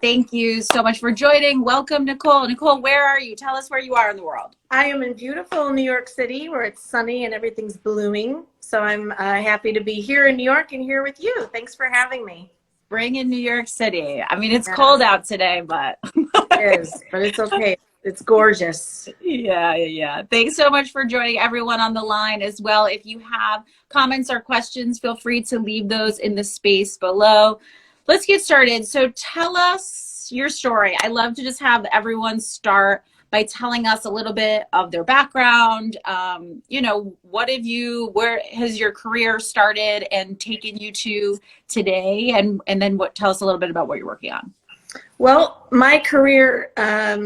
Thank you so much for joining. Welcome, Nicole. Nicole, where are you? Tell us where you are in the world. I am in beautiful New York City where it's sunny and everything's blooming. So I'm happy to be here in New York and here with you. Thanks for having me. Spring in New York City. I mean, it's Yes, cold out today, but it is, but it's okay. It's gorgeous. yeah. Thanks so much for joining everyone on the line as well. If you have comments or questions, feel free to leave those in the space below. Let's get started. So tell us your story. I love to just have everyone start by telling us a little bit of their background. Where has your career started and taken you to today? And then tell us a little bit about what you're working on. Well, my career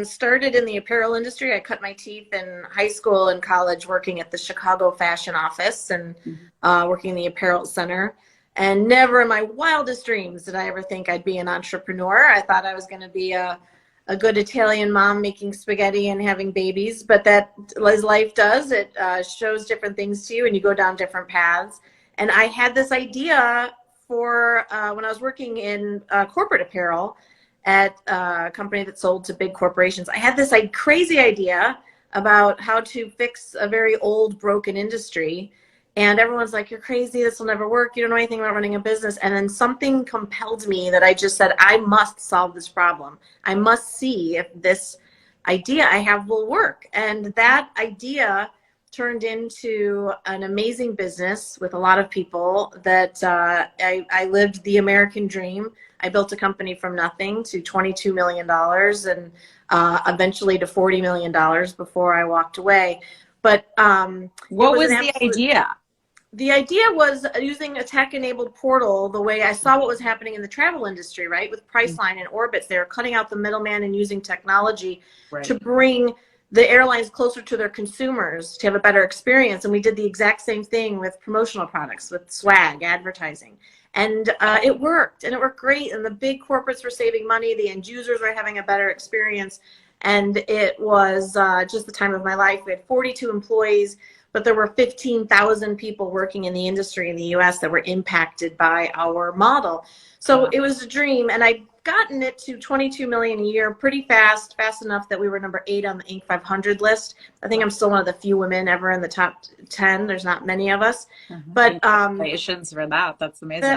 started in the apparel industry. I cut my teeth in high school and college working at the Chicago fashion office and working in the apparel center. And never in my wildest dreams did I ever think I'd be an entrepreneur. I thought I was going to be a good Italian mom making spaghetti and having babies. But that, as life does, it shows different things to you and you go down different paths. And I had this idea for when I was working in corporate apparel at a company that sold to big corporations. I had this crazy idea about how to fix a very old, broken industry. And everyone's like, you're crazy, this will never work, you don't know anything about running a business. And then something compelled me that I just said, I must solve this problem. I must see if this idea I have will work. And that idea turned into an amazing business with a lot of people that I lived the American dream. I built a company from nothing to $22 million and eventually to $40 million before I walked away. But what was the idea? The idea was using a tech-enabled portal the way I saw what was happening in the travel industry, right? With Priceline and Orbitz, they were cutting out the middleman and using technology to bring the airlines closer to their consumers to have a better experience. And we did the exact same thing with promotional products, with swag, advertising. And it worked, and it worked great. And the big corporates were saving money. The end users were having a better experience. And it was just the time of my life. We had 42 employees, but there were 15,000 people working in the industry in the US that were impacted by our model. So it was a dream, and I'd gotten it to 22 million a year pretty fast enough that we were number 8 on the Inc. 500 list. I think I'm still one of the few women ever in the top 10. There's not many of us. But congratulations for that. That's amazing.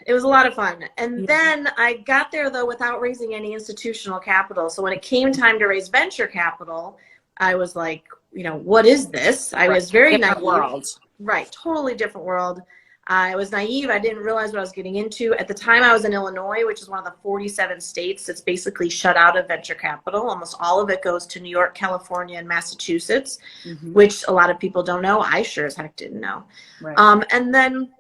It was a lot of fun. And then I got there though without raising any institutional capital. So when it came time to raise venture capital, I was like, what is this? I was very naive. World. Right, totally different world. I was naive. I didn't realize what I was getting into. At the time, I was in Illinois, which is one of the 47 states that's basically shut out of venture capital. Almost all of it goes to New York, California, and Massachusetts, which a lot of people don't know. I sure as heck didn't know. Right. And then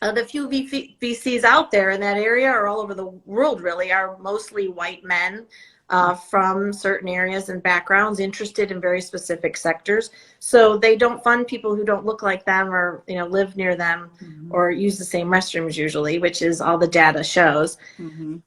the few VCs out there in that area, or all over the world really, are mostly white men from certain areas and backgrounds interested in very specific sectors. So they don't fund people who don't look like them or live near them or use the same restrooms usually, which is all the data shows.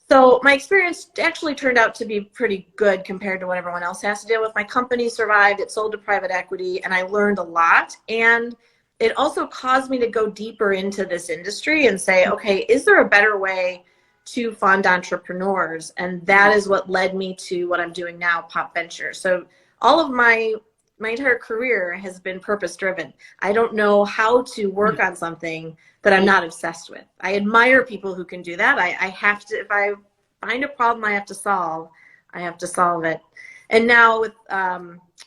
So my experience actually turned out to be pretty good compared to what everyone else has to deal with. My company survived, it sold to private equity, and I learned a lot. And it also caused me to go deeper into this industry and say, okay, is there a better way to fund entrepreneurs? And that is what led me to what I'm doing now, Pop Venture. So all of my entire career has been purpose driven. I don't know how to work on something that I'm not obsessed with. I admire people who can do that. I have to, if I find a problem I have to solve it. And now with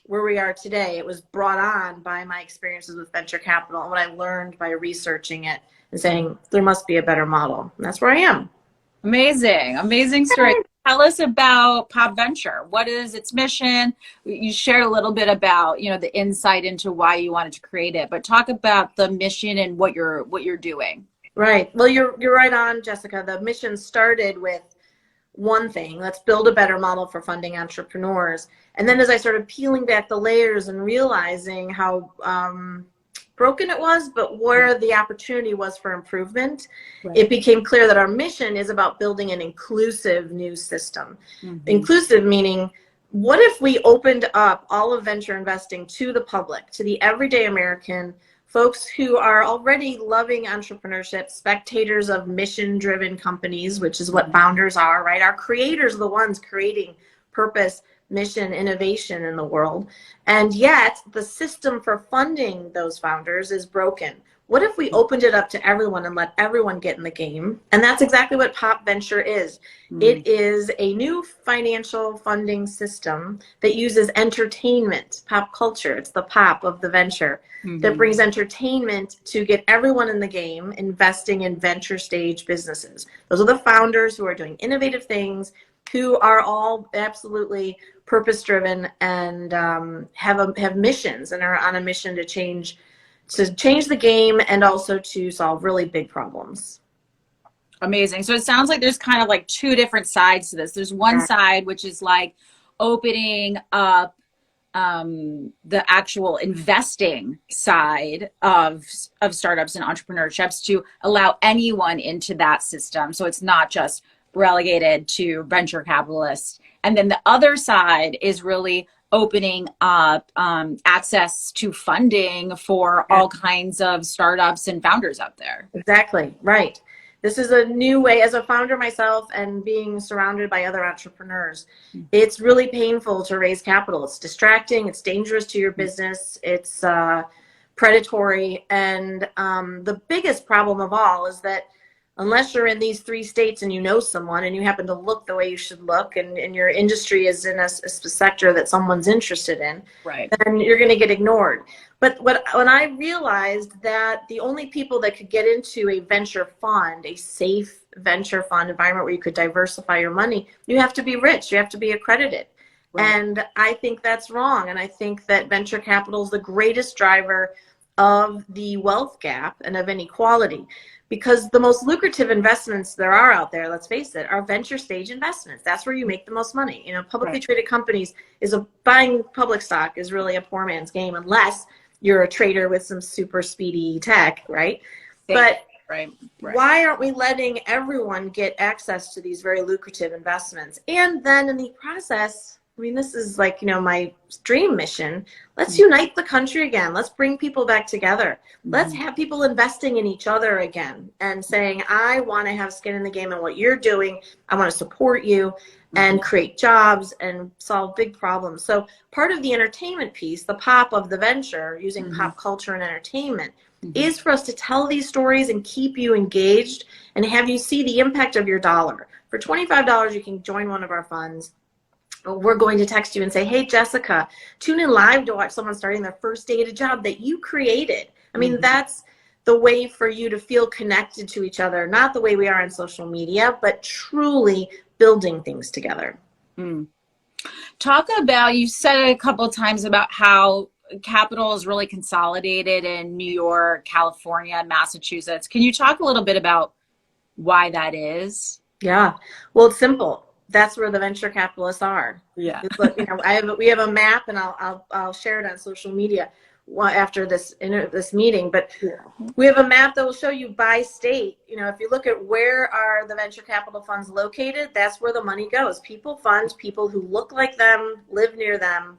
where we are today, it was brought on by my experiences with venture capital and what I learned by researching it and saying there must be a better model. And that's where I am. Amazing story. Tell us about Pop Venture. What is its mission? You shared a little bit about, the insight into why you wanted to create it, but talk about the mission and what you're doing. Right. Well, you're right on, Jessica. The mission started with one thing: let's build a better model for funding entrepreneurs. And then as I started peeling back the layers and realizing how broken it was, but where the opportunity was for improvement, it became clear that our mission is about building an inclusive new system. Inclusive meaning, what if we opened up all of venture investing to the public, to the everyday American, folks who are already loving entrepreneurship, spectators of mission-driven companies, which is what founders are, right? Our creators are the ones creating purpose, mission, innovation in the world. And yet the system for funding those founders is broken. What if we opened it up to everyone and let everyone get in the game? And that's exactly what Pop Venture is. It is a new financial funding system that uses entertainment, pop culture. It's the pop of the venture that brings entertainment to get everyone in the game, investing in venture stage businesses. Those are the founders who are doing innovative things, who are all absolutely purpose-driven and have missions and are on a mission to change the game and also to solve really big problems. Amazing. So it sounds like there's kind of like two different sides to this. There's one side, which is like opening up the actual investing side of startups and entrepreneurships to allow anyone into that system. So it's not just relegated to venture capitalists. And then the other side is really opening up access to funding for all kinds of startups and founders out there. Exactly, right. This is a new way. As a founder myself and being surrounded by other entrepreneurs, it's really painful to raise capital. It's distracting, it's dangerous to your business, it's predatory. And the biggest problem of all is that unless you're in these 3 states and you know someone and you happen to look the way you should look and your industry is in a sector that someone's interested in, then you're going to get ignored. But when I realized that the only people that could get into a venture fund, a safe venture fund environment where you could diversify your money, you have to be rich, you have to be accredited. And I think that's wrong. And I think that venture capital is the greatest driver of the wealth gap and of inequality. Because the most lucrative investments there are out there, let's face it, are venture stage investments. That's where you make the most money. You know, publicly traded companies buying public stock is really a poor man's game unless you're a trader with some super speedy tech, right? But why aren't we letting everyone get access to these very lucrative investments? And then in the process, I mean, this is like, you know, my dream mission. Let's unite the country again. Let's bring people back together. Let's have people investing in each other again and saying, I want to have skin in the game in what you're doing. I want to support you and create jobs and solve big problems. So part of the entertainment piece, the pop of the venture, using pop culture and entertainment, is for us to tell these stories and keep you engaged and have you see the impact of your dollar. For $25, you can join one of our funds. We're going to text you and say, hey, Jessica, tune in live to watch someone starting their first day at a job that you created. I mean, that's the way for you to feel connected to each other, not the way we are on social media, but truly building things together. Talk about, you said it a couple of times about how capital is really consolidated in New York, California, and Massachusetts. Can you talk a little bit about why that is? Yeah, well, it's simple. That's where the venture capitalists are. Yeah. Look, you know, we have a map, and I'll share it on social media after this meeting. But we have a map that will show you by state. You know, if you look at where are the venture capital funds located, that's where the money goes. People fund people who look like them, live near them,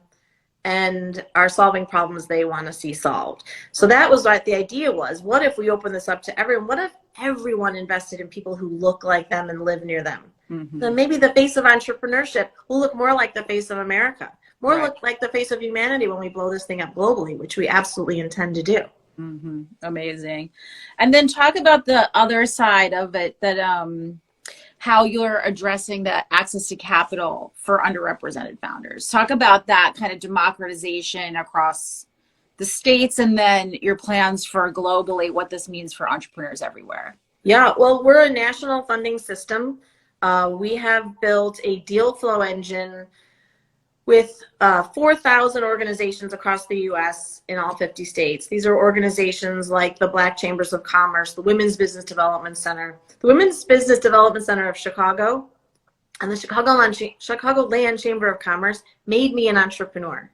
and are solving problems they want to see solved. So that was what the idea was. What if we open this up to everyone? What if everyone invested in people who look like them and live near them? Then maybe the face of entrepreneurship will look more like the face of America, more look like the face of humanity when we blow this thing up globally, which we absolutely intend to do. Amazing. And then talk about the other side of it, that how you're addressing the access to capital for underrepresented founders. Talk about that kind of democratization across the states, and then your plans for globally, what this means for entrepreneurs everywhere. Yeah, well, we're a national funding system. We have built a deal flow engine with 4,000 organizations across the U.S. in all 50 states. These are organizations like the Black Chambers of Commerce, the Women's Business Development Center, the Women's Business Development Center of Chicago, and the Chicagoland Chamber of Commerce made me an entrepreneur.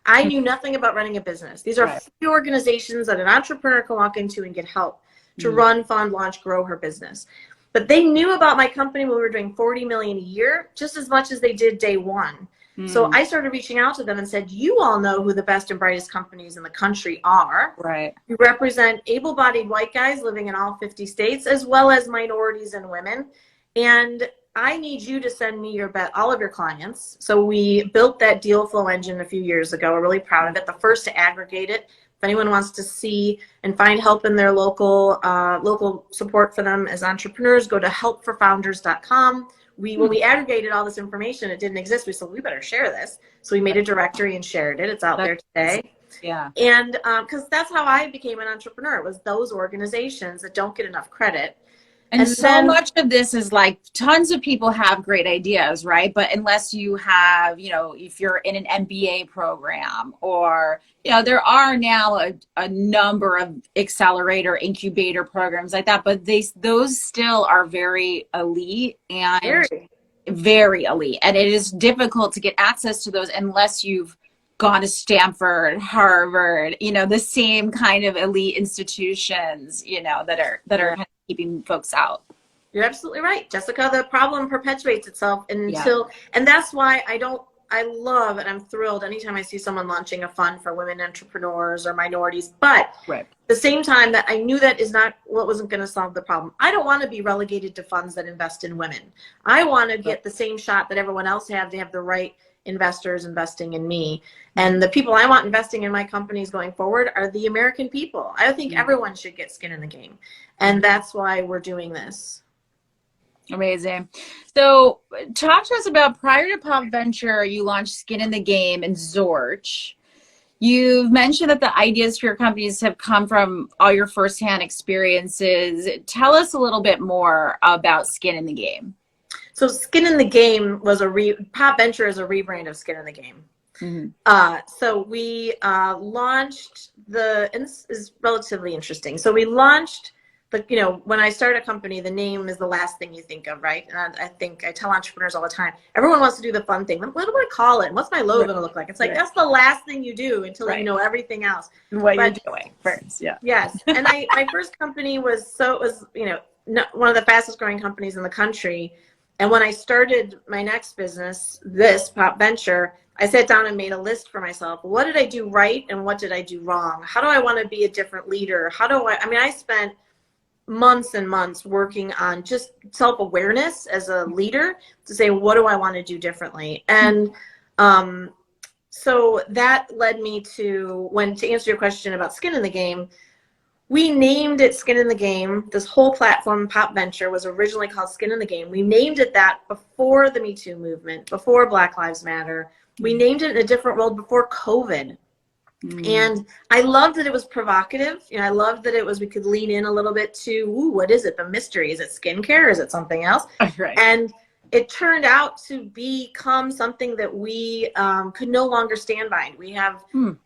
I knew nothing about running a business. These are free organizations that an entrepreneur can walk into and get help to run, fund, launch, grow her business. But they knew about my company when we were doing $40 million a year, just as much as they did day one. So I started reaching out to them and said, you all know who the best and brightest companies in the country are. Right. You represent able-bodied white guys living in all 50 states, as well as minorities and women. And I need you to send me all of your clients. So we built that deal flow engine a few years ago. We're really proud of it. The first to aggregate it. If anyone wants to see and find help in their local support for them as entrepreneurs, go to helpforfounders.com. When we aggregated all this information, it didn't exist. We said, we better share this. So we made a directory and shared it. It's out there today. Yeah. And because that's how I became an entrepreneur. It was those organizations that don't get enough credit. And so much of this is like tons of people have great ideas, right? But unless you have, if you're in an MBA program or, there are now a number of accelerator incubator programs like that, but those still are very elite and very elite. And it is difficult to get access to those unless you've gone to Stanford, Harvard, the same kind of elite institutions, that are keeping folks out. You're absolutely right, Jessica. The problem perpetuates itself and that's why I love and I'm thrilled anytime I see someone launching a fund for women entrepreneurs or minorities. But at the same time, that I knew that is not what wasn't going to solve the problem. I don't want to be relegated to funds that invest in women. I want to get the same shot that everyone else have. They have the right investors investing in me. And the people I want investing in my companies going forward are the American people. I think everyone should get skin in the game. And that's why we're doing this. Amazing. So talk to us about, prior to Pop Venture, you launched Skin in the Game and Zorch. You've mentioned that the ideas for your companies have come from all your firsthand experiences. Tell us a little bit more about Skin in the Game. So Skin in the Game was Pop Venture is a rebrand of Skin in the Game. So we launched and this is relatively interesting. So we launched when I start a company, the name is the last thing you think of, right? And I think I tell entrepreneurs all the time, everyone wants to do the fun thing. What do I call it? What's my logo going to look like? It's like, that's the last thing you do until you know everything else. What you're doing first, Yes. And my first company was one of the fastest growing companies in the country. And when I started my next business, this Pop Venture, I sat down and made a list for myself. What did I do right and what did I do wrong? How do I want to be a different leader? I spent months and months working on just self-awareness as a leader to say, what do I want to do differently? And so that led me to answer your question about Skin in the Game, we named it Skin in the Game. This whole platform, Pop Venture, was originally called Skin in the Game. We named it that before the Me Too movement, before Black Lives Matter. We named it in a different world before COVID. And I loved that it was provocative. I loved that we could lean in a little bit to, what is it? The mystery. Is it skincare? Is it something else? Right. And it turned out to become something that we could no longer stand by. We have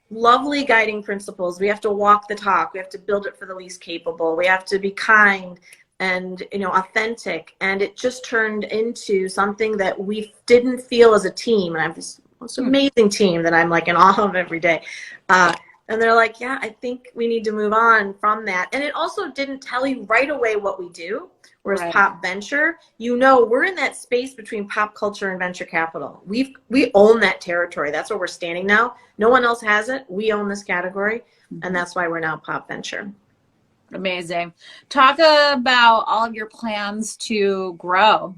lovely guiding principles. We have to walk the talk. We have to build it for the least capable. We have to be kind and authentic. And it just turned into something that we didn't feel as a team. And I have this most amazing team that I'm like in awe of every day. And they're like, yeah, I think we need to move on from that. And it also didn't tell you right away what we do. Whereas Pop Venture, we're in that space between pop culture and venture capital. We own that territory. That's where we're standing now. No one else has it. We own this category. And that's why we're now Pop Venture. Amazing. Talk about all of your plans to grow.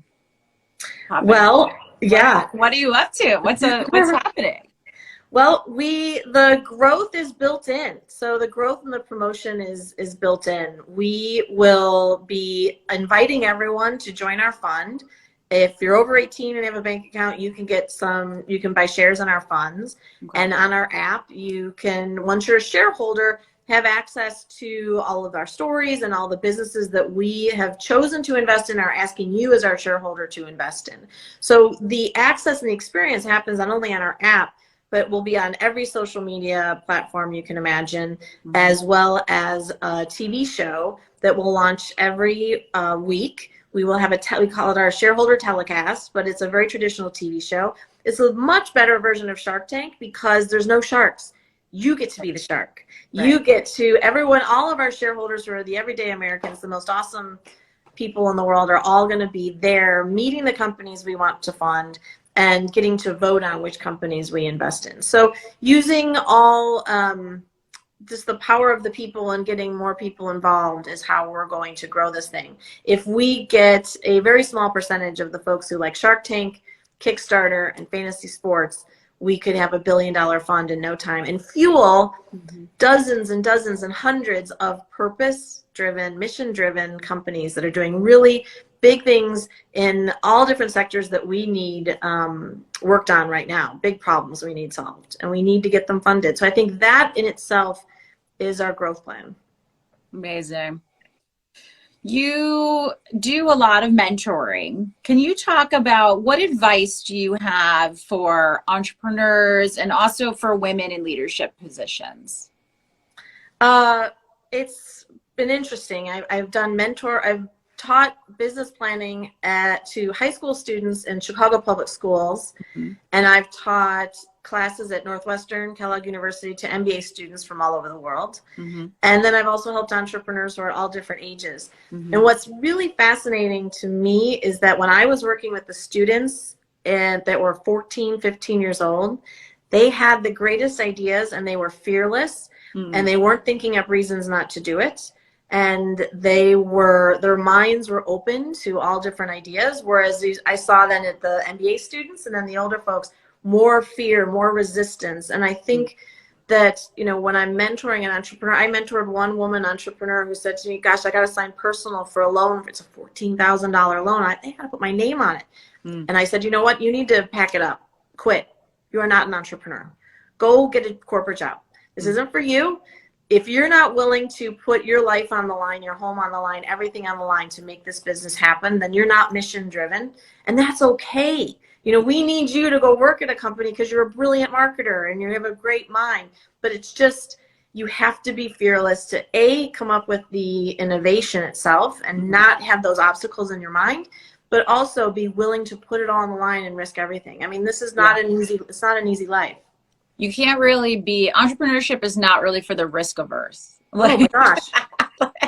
Well, yeah. What are you up to? What's happening? Well, the growth is built in. So the growth and the promotion is built in. We will be inviting everyone to join our fund. If you're over 18 and have a bank account, you can buy shares in our funds. Okay. And on our app, you can, once you're a shareholder, have access to all of our stories and all the businesses that we have chosen to invest in are asking you as our shareholder to invest in. So the access and the experience happens not only on our app, but will be on every social media platform you can imagine, as well as a TV show that will launch every week. We will have we call it our shareholder telecast, but it's a very traditional TV show. It's a much better version of Shark Tank because there's no sharks. You get to be the shark. Right. You get to, all of our shareholders who are the everyday Americans, the most awesome people in the world, are all going to be there meeting the companies we want to fund. and getting to vote on which companies we invest in. So using all just the power of the people and getting more people involved is how we're going to grow this thing. If we get a very small percentage of the folks who like Shark Tank, Kickstarter, and fantasy sports, we could have $1 billion fund in no time and fuel dozens and dozens and hundreds of purpose-driven, mission-driven companies that are doing really big things in all different sectors that we need worked on right now, big problems we need solved, and we need to get them funded. So I think that in itself is our growth plan. Amazing. You do a lot of mentoring. Can you talk about what advice do you have for entrepreneurs and also for women in leadership positions? It's been interesting. I've taught business planning to high school students in Chicago public schools, and I've taught classes at Northwestern, Kellogg University to MBA students from all over the world. And then I've also helped entrepreneurs who are all different ages. And what's really fascinating to me is that when I was working with the students that were 14, 15 years old, they had the greatest ideas and they were fearless and they weren't thinking up reasons not to do it. And their minds were open to all different ideas. Whereas I saw then at the MBA students and then the older folks, more fear, more resistance. And I think that, when I'm mentoring an entrepreneur, I mentored one woman entrepreneur who said to me, gosh, I got to sign personal for a loan. If it's a $14,000 loan, I got to put my name on it. And I said, you know what? You need to pack it up. Quit. You are not an entrepreneur. Go get a corporate job. This isn't for you. If you're not willing to put your life on the line, your home on the line, everything on the line to make this business happen, then you're not mission driven. And that's okay. We need you to go work at a company because you're a brilliant marketer and you have a great mind. But it's just, you have to be fearless to come up with the innovation itself and not have those obstacles in your mind, but also be willing to put it all on the line and risk everything. I mean, this is not it's not an easy life. You can't really entrepreneurship is not really for the risk averse. Oh my gosh.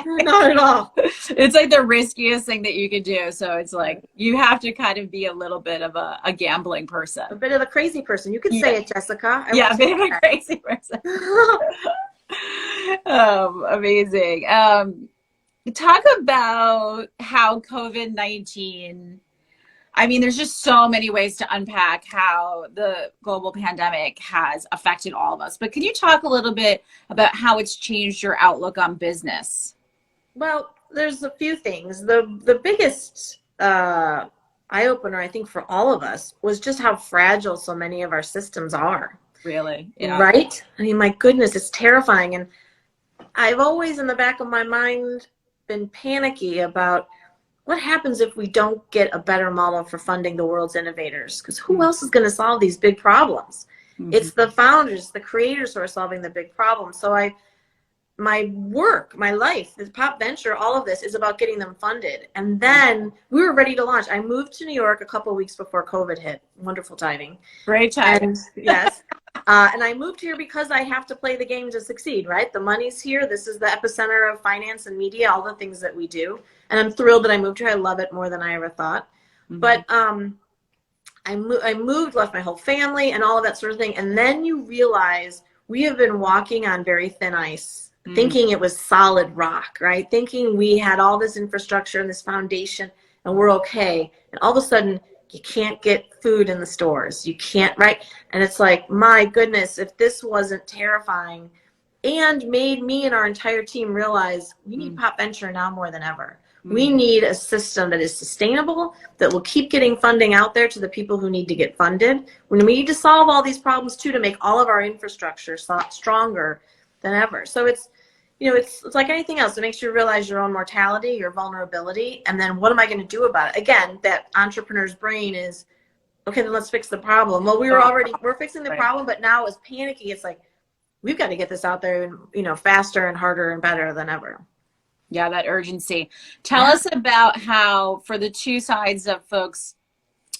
Not at all. It's like the riskiest thing that you could do. So it's like, you have to kind of be a little bit of a gambling person. A bit of a crazy person. You could say it, Jessica. A bit of a crazy person. Amazing. Talk about how COVID-19, there's just so many ways to unpack how the global pandemic has affected all of us. But can you talk a little bit about how it's changed your outlook on business? Well, there's a few things. The biggest eye-opener, I think, for all of us was just how fragile so many of our systems are. Really? Yeah. Right? My goodness, it's terrifying. And I've always, in the back of my mind, been panicky about what happens if we don't get a better model for funding the world's innovators? Because who else is going to solve these big problems? It's the founders, the creators who are solving the big problems. So my work, my life, this Pop Venture, all of this is about getting them funded. And then we were ready to launch. I moved to New York a couple of weeks before COVID hit. Wonderful timing. Great timing. Yes. And I moved here because I have to play the game to succeed, right? The money's here. This is the epicenter of finance and media, all the things that we do. And I'm thrilled that I moved here. I love it more than I ever thought. But I moved, left my whole family and all of that sort of thing. And then you realize we have been walking on very thin ice, thinking it was solid rock, right? Thinking we had all this infrastructure and this foundation and we're okay. And all of a sudden, you can't get food in the stores. You can't, right? And it's like, my goodness, if this wasn't terrifying and made me and our entire team realize we need Pop Venture now more than ever. We need a system that is sustainable, that will keep getting funding out there to the people who need to get funded. We need to solve all these problems too to make all of our infrastructure stronger than ever. So it's like anything else. It makes you realize your own mortality, your vulnerability, and then what am I going to do about it? Again, that entrepreneur's brain is, okay, then let's fix the problem. Well, we're fixing the problem, but now it's panicky. It's like, we've got to get this out there, faster and harder and better than ever. Yeah, that urgency. Tell us about how, for the two sides of folks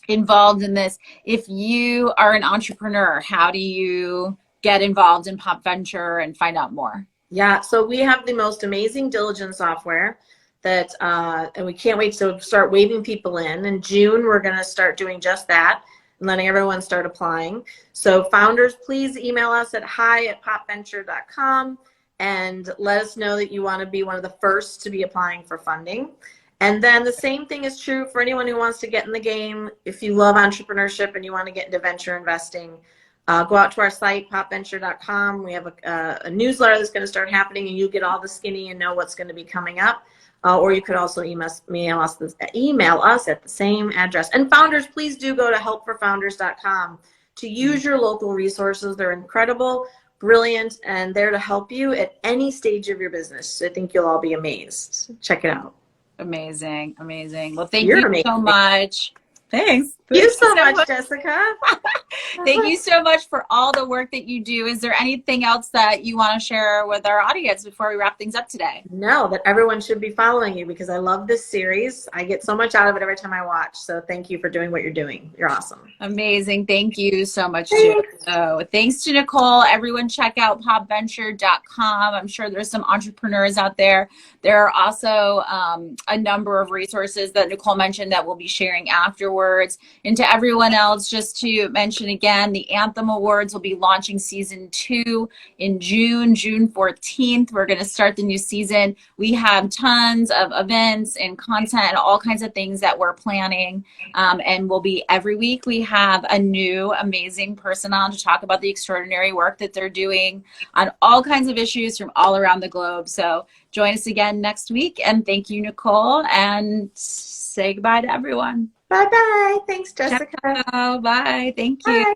involved in this, if you are an entrepreneur, how do you get involved in Pop Venture and find out more? Yeah, so we have the most amazing diligence software that, and we can't wait to start waving people in. In June, we're going to start doing just that. letting everyone start applying. So founders, please email us at hi@popventure.com and let us know that you want to be one of the first to be applying for funding. And then the same thing is true for anyone who wants to get in the game. If you love entrepreneurship and you want to get into venture investing, go out to our site, popventure.com. We have a newsletter that's going to start happening, and you'll get all the skinny and know what's going to be coming up. Or you could also email us at the same address. And founders, please do go to helpforfounders.com to use your local resources. They're incredible, brilliant, and there to help you at any stage of your business. I think you'll all be amazed. Check it out. Amazing. Amazing. Well, thank You're you amazing. so much. Thanks. Thank you so much, Jessica. Thank you so much for all the work that you do. Is there anything else that you want to share with our audience before we wrap things up today? No, that everyone should be following you because I love this series. I get so much out of it every time I watch. So thank you for doing what you're doing. You're awesome. Amazing. Thank you so much, too. So thanks to Nicole. Everyone check out popventure.com. I'm sure there's some entrepreneurs out there. There are also a number of resources that Nicole mentioned that we'll be sharing afterwards. And to everyone else, just to mention again, the Anthem Awards will be launching season 2 in June 14th. We're going to start the new season. We have tons of events and content and all kinds of things that we're planning. And we'll be every week. We have a new amazing person on to talk about the extraordinary work that they're doing on all kinds of issues from all around the globe. So join us again next week. And thank you, Nicole. And say goodbye to everyone. Bye-bye. Thanks, Jessica. Ciao. Bye. Thank you. Bye.